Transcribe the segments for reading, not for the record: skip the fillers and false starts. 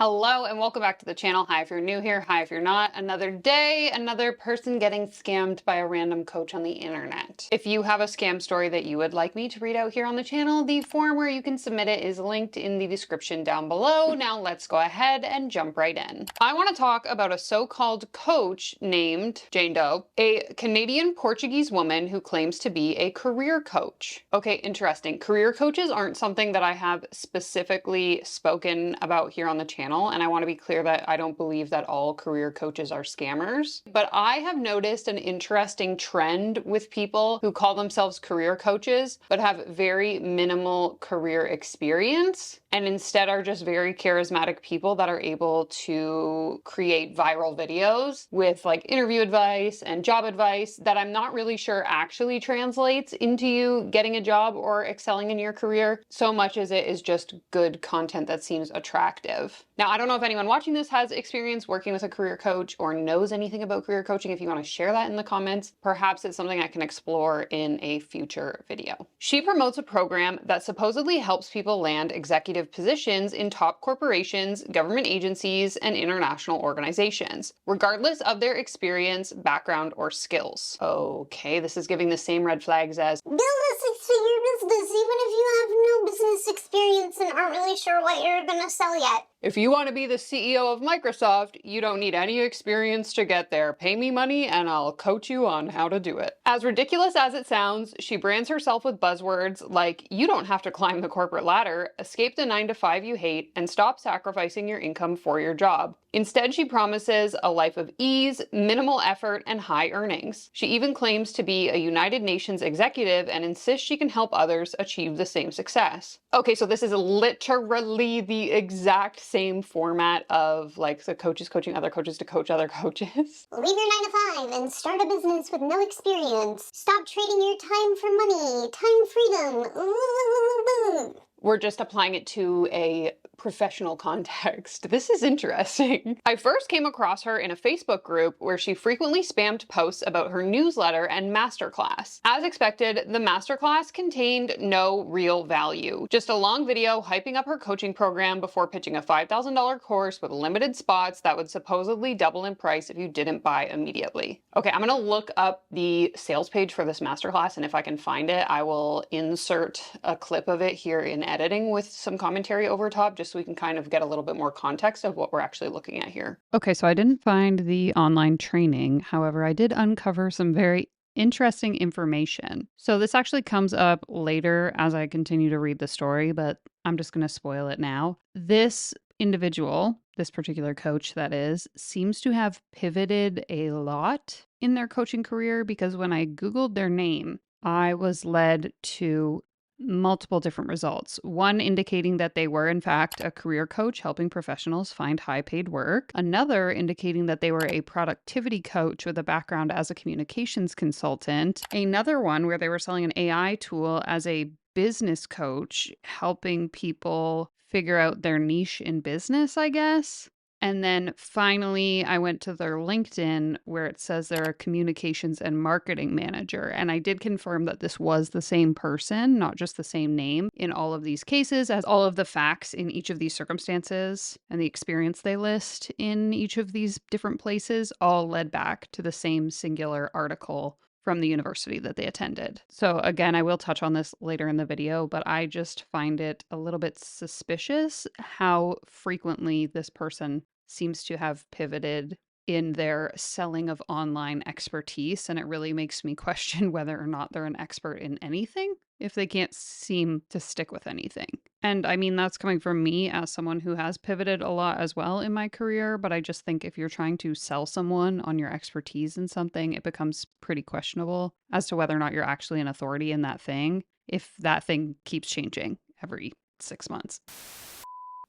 Hello and welcome back to the channel. Hi if you're new here, hi if you're not. Another day, another person getting scammed by a random coach on the internet. If you have a scam story that you would like me to read out here on the channel, the form where you can submit it is linked in the description down below. Now let's go ahead and jump right in. I want to talk about a so-called coach named Jane Doe, a Canadian Portuguese woman who claims to be a career coach. Okay, interesting. Career coaches aren't something that I have specifically spoken about here on the channel. And I want to be clear that I don't believe that all career coaches are scammers. But I have noticed an interesting trend with people who call themselves career coaches, but have very minimal career experience and instead are just very charismatic people that are able to create viral videos with like interview advice and job advice that I'm not really sure actually translates into you getting a job or excelling in your career so much as it is just good content that seems attractive. Now, I don't know if anyone watching this has experience working with a career coach or knows anything about career coaching. If you want to share that in the comments, perhaps it's something I can explore in a future video. She promotes a program that supposedly helps people land executive positions in top corporations, government agencies, and international organizations, regardless of their experience, background, or skills. Okay, this is giving the same red flags as build a six-figure business even if you have no business experience and aren't really sure what you're gonna sell yet. if you want to be the CEO of Microsoft, you don't need any experience to get there. Pay me money and I'll coach you on how to do it. As ridiculous as it sounds, she brands herself with buzzwords like, you don't have to climb the corporate ladder, escape the 9-to-5 you hate, and stop sacrificing your income for your job. Instead, she promises a life of ease, minimal effort, and high earnings. She even claims to be a United Nations executive and insists she can help others achieve the same success. Okay, so this is literally the exact same format of like the coaches coaching other coaches to coach other coaches. Leave your 9-to-5 and start a business with no experience. Stop trading your time for money. Time freedom. Ooh. We're just applying it to a professional context. This is interesting. I first came across her in a Facebook group where she frequently spammed posts about her newsletter and masterclass. As expected, the masterclass contained no real value. Just a long video hyping up her coaching program before pitching a $5,000 course with limited spots that would supposedly double in price if you didn't buy immediately. Okay, I'm gonna look up the sales page for this masterclass, and if I can find it, I will insert a clip of it here in editing with some commentary over top, just so we can kind of get a little bit more context of what we're actually looking at here. Okay, so I didn't find the online training. However, I did uncover some very interesting information. So this actually comes up later as I continue to read the story, but I'm just going to spoil it now. This individual, this particular coach that is, seems to have pivoted a lot in their coaching career because when I Googled their name, I was led to multiple different results. One indicating that they were, in fact, a career coach helping professionals find high paid work. Another indicating that they were a productivity coach with a background as a communications consultant. Another one where they were selling an AI tool as a business coach, helping people figure out their niche in business, I guess. And then finally, I went to their LinkedIn where it says they're a communications and marketing manager. And I did confirm that this was the same person, not just the same name in all of these cases, as all of the facts in each of these circumstances and the experience they list in each of these different places all led back to the same singular article from the university that they attended. So again, I will touch on this later in the video, but I just find it a little bit suspicious how frequently this person seems to have pivoted in their selling of online expertise. And it really makes me question whether or not they're an expert in anything if they can't seem to stick with anything. And I mean, that's coming from me as someone who has pivoted a lot as well in my career. But I just think if you're trying to sell someone on your expertise in something, it becomes pretty questionable as to whether or not you're actually an authority in that thing if that thing keeps changing every 6 months.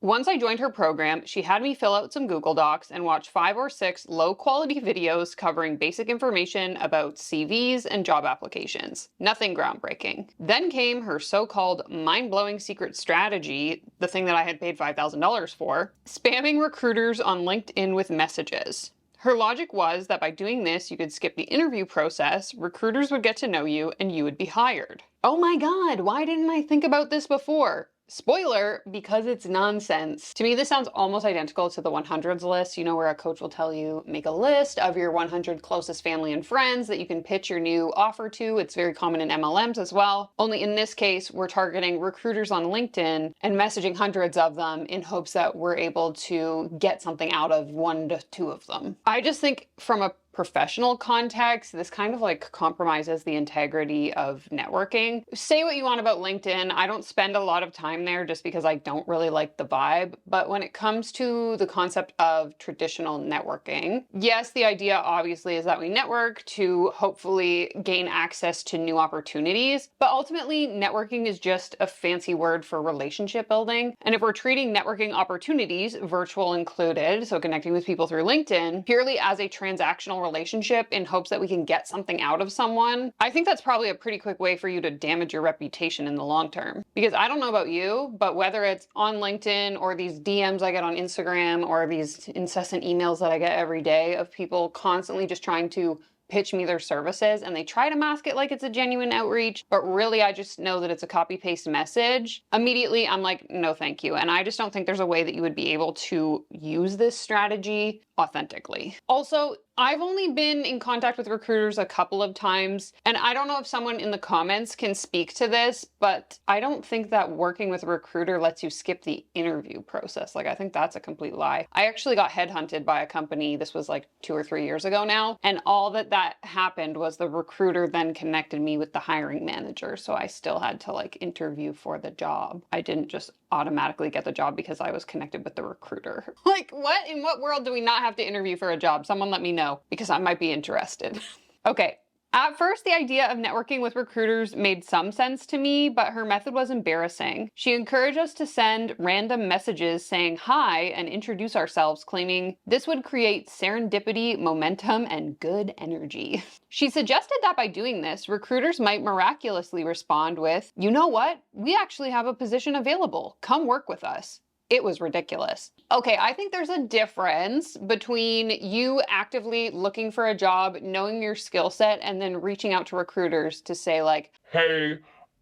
Once I joined her program, she had me fill out some Google Docs and watch 5 or 6 low-quality videos covering basic information about CVs and job applications. Nothing groundbreaking. Then came her so-called mind-blowing secret strategy, the thing that I had paid $5,000 for, spamming recruiters on LinkedIn with messages. Her logic was that by doing this, you could skip the interview process, recruiters would get to know you, and you would be hired. Oh my God, why didn't I think about this before? Spoiler, because it's nonsense. To me, this sounds almost identical to the 100s list, where a coach will tell you, make a list of your 100 closest family and friends that you can pitch your new offer to. It's very common in MLMs as well. Only in this case, we're targeting recruiters on LinkedIn and messaging hundreds of them in hopes that we're able to get something out of 1 to 2 of them. I just think from a professional context, this kind of like compromises the integrity of networking. Say what you want about LinkedIn. I don't spend a lot of time there just because I don't really like the vibe. But when it comes to the concept of traditional networking, yes, the idea obviously is that we network to hopefully gain access to new opportunities. But ultimately, networking is just a fancy word for relationship building. And if we're treating networking opportunities, virtual included, so connecting with people through LinkedIn, purely as a transactional relationship in hopes that we can get something out of someone, I think that's probably a pretty quick way for you to damage your reputation in the long term. Because I don't know about you, but whether it's on LinkedIn or these DMs I get on Instagram or these incessant emails that I get every day of people constantly just trying to pitch me their services, and they try to mask it like it's a genuine outreach, but really I just know that it's a copy paste message. Immediately I'm like, no thank you. And I just don't think there's a way that you would be able to use this strategy authentically. Also, I've only been in contact with recruiters a couple of times, and I don't know if someone in the comments can speak to this, but I don't think that working with a recruiter lets you skip the interview process. Like, I think that's a complete lie. I actually got headhunted by a company, this was like 2 or 3 years ago now, and all that happened was the recruiter then connected me with the hiring manager, so I still had to like interview for the job. I didn't just automatically get the job because I was connected with the recruiter. Like, what? In what world do we not have to interview for a job? Someone let me know, because I might be interested. Okay. At first, the idea of networking with recruiters made some sense to me, but her method was embarrassing. She encouraged us to send random messages saying hi and introduce ourselves, claiming this would create serendipity, momentum, and good energy. She suggested that by doing this, recruiters might miraculously respond with, you know what? We actually have a position available. Come work with us. It was ridiculous. Okay, I think there's a difference between you actively looking for a job, knowing your skill set, and then reaching out to recruiters to say like, hey,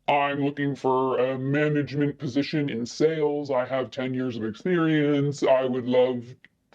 I'm looking for a management position in sales. I have 10 years of experience. I would love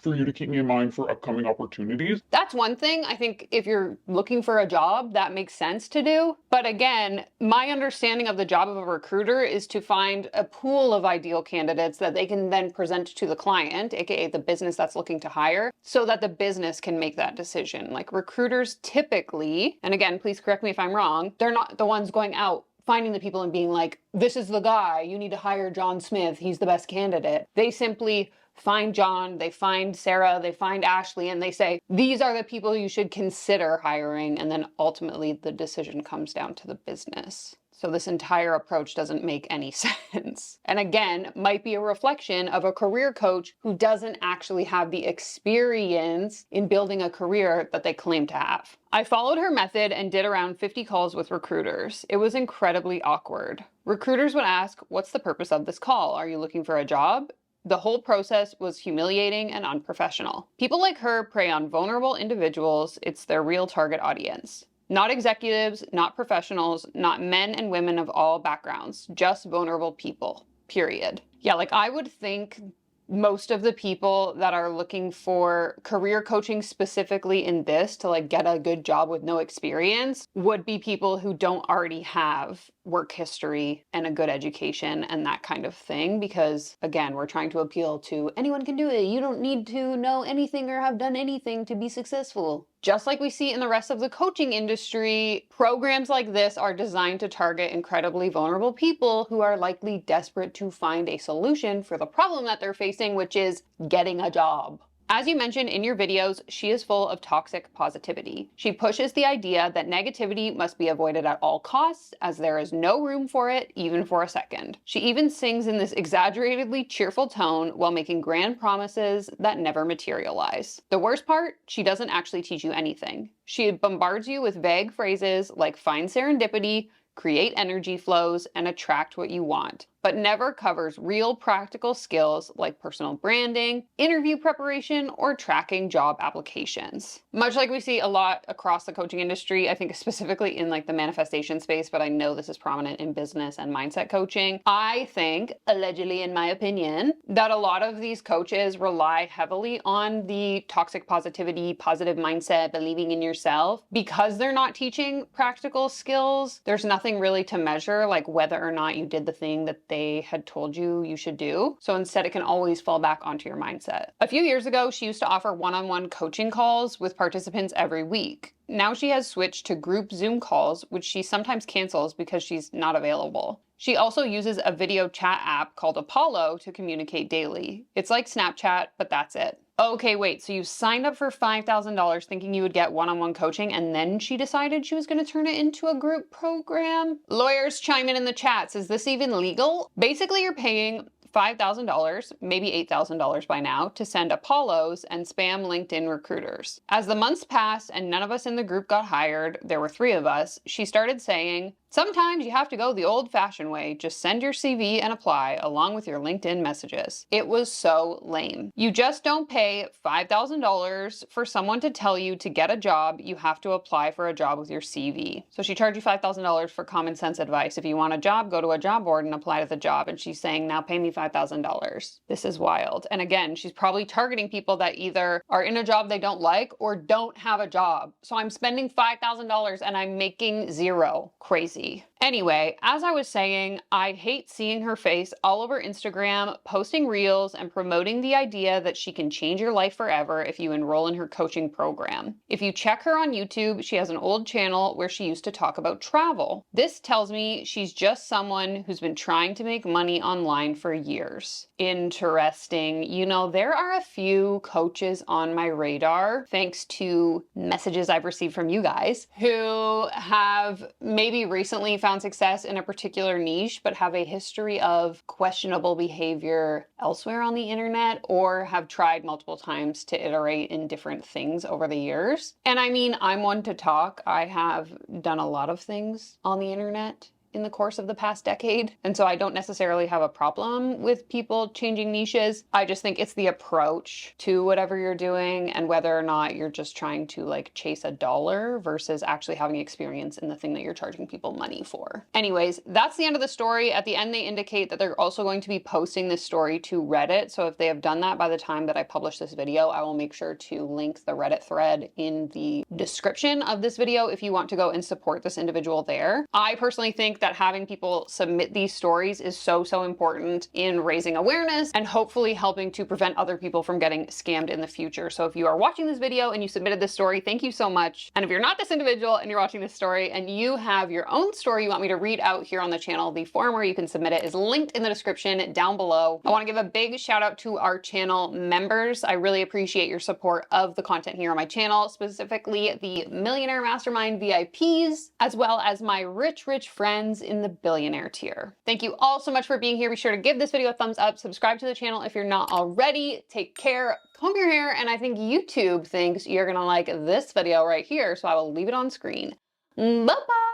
for you to keep me in mind for upcoming opportunities. That's one thing. I think if you're looking for a job, that makes sense to do. But again, my understanding of the job of a recruiter is to find a pool of ideal candidates that they can then present to the client, aka the business that's looking to hire, so that the business can make that decision. Like, recruiters typically, and again, please correct me if I'm wrong, they're not the ones going out finding the people and being like, this is the guy, you need to hire John Smith, he's the best candidate. They simply find John, they find Sarah, they find Ashley, and they say, these are the people you should consider hiring. And then ultimately the decision comes down to the business. So this entire approach doesn't make any sense. And again, might be a reflection of a career coach who doesn't actually have the experience in building a career that they claim to have. I followed her method and did around 50 calls with recruiters. It was incredibly awkward. Recruiters would ask, what's the purpose of this call? Are you looking for a job? The whole process was humiliating and unprofessional. People like her prey on vulnerable individuals. It's their real target audience. Not executives, not professionals, not men and women of all backgrounds, just vulnerable people, period. Yeah, like I would think most of the people that are looking for career coaching specifically in this to like get a good job with no experience would be people who don't already have work history and a good education and that kind of thing, because again, we're trying to appeal to anyone can do it. You don't need to know anything or have done anything to be successful. Just like we see in the rest of the coaching industry, programs like this are designed to target incredibly vulnerable people who are likely desperate to find a solution for the problem that they're facing, which is getting a job. As you mentioned in your videos, she is full of toxic positivity. She pushes the idea that negativity must be avoided at all costs, as there is no room for it, even for a second. She even sings in this exaggeratedly cheerful tone while making grand promises that never materialize. The worst part, she doesn't actually teach you anything. She bombards you with vague phrases like find serendipity, create energy flows, and attract what you want. but never covers real practical skills like personal branding, interview preparation, or tracking job applications. Much like we see a lot across the coaching industry, I think specifically in like the manifestation space, but I know this is prominent in business and mindset coaching. I think, allegedly in my opinion, that a lot of these coaches rely heavily on the toxic positivity, positive mindset, believing in yourself. Because they're not teaching practical skills, there's nothing really to measure, like whether or not you did the thing that they had told you should do. So instead, it can always fall back onto your mindset. A few years ago, she used to offer one-on-one coaching calls with participants every week. Now she has switched to group Zoom calls, which she sometimes cancels because she's not available. She also uses a video chat app called Apollo to communicate daily. It's like Snapchat, but that's it. Okay, wait, so you signed up for $5,000 thinking you would get one-on-one coaching, and then she decided she was going to turn it into a group program? Lawyers chime in the chats. Is this even legal? Basically, you're paying $5,000, maybe $8,000 by now, to send Apollos and spam LinkedIn recruiters. As the months passed and none of us in the group got hired, there were 3 of us, she started saying, "Sometimes you have to go the old-fashioned way. Just send your CV and apply along with your LinkedIn messages." It was so lame. You just don't pay $5,000 for someone to tell you to get a job. You have to apply for a job with your CV. So she charged you $5,000 for common sense advice. If you want a job, go to a job board and apply to the job. And she's saying, now pay me $5,000. This is wild. And again, she's probably targeting people that either are in a job they don't like or don't have a job. So I'm spending $5,000 and I'm making 0. Crazy. Anyway, as I was saying, I hate seeing her face all over Instagram, posting reels and promoting the idea that she can change your life forever if you enroll in her coaching program. If you check her on YouTube, she has an old channel where she used to talk about travel. This tells me she's just someone who's been trying to make money online for years. Interesting. You know, there are a few coaches on my radar, thanks to messages I've received from you guys, who have maybe recently found success in a particular niche, but have a history of questionable behavior elsewhere on the internet, or have tried multiple times to iterate in different things over the years. And I mean, I'm one to talk. I have done a lot of things on the internet in the course of the past decade. And so I don't necessarily have a problem with people changing niches. I just think it's the approach to whatever you're doing and whether or not you're just trying to like chase a dollar versus actually having experience in the thing that you're charging people money for. Anyways, that's the end of the story. At the end, they indicate that they're also going to be posting this story to Reddit. So if they have done that by the time that I publish this video, I will make sure to link the Reddit thread in the description of this video if you want to go and support this individual there. I personally think that having people submit these stories is so important in raising awareness and hopefully helping to prevent other people from getting scammed in the future. So if you are watching this video and you submitted this story, thank you so much. And if you're not this individual and you're watching this story and you have your own story you want me to read out here on the channel, the form where you can submit it is linked in the description down below. I want to give a big shout out to our channel members. I really appreciate your support of the content here on my channel, specifically the Millionaire Mastermind VIPs, as well as my rich friends in the billionaire tier. Thank you all so much for being here. Be sure to give this video a thumbs up, subscribe to the channel if you're not already, take care, comb your hair, and I think YouTube thinks you're gonna like this video right here, so I will leave it on screen. Bye-bye!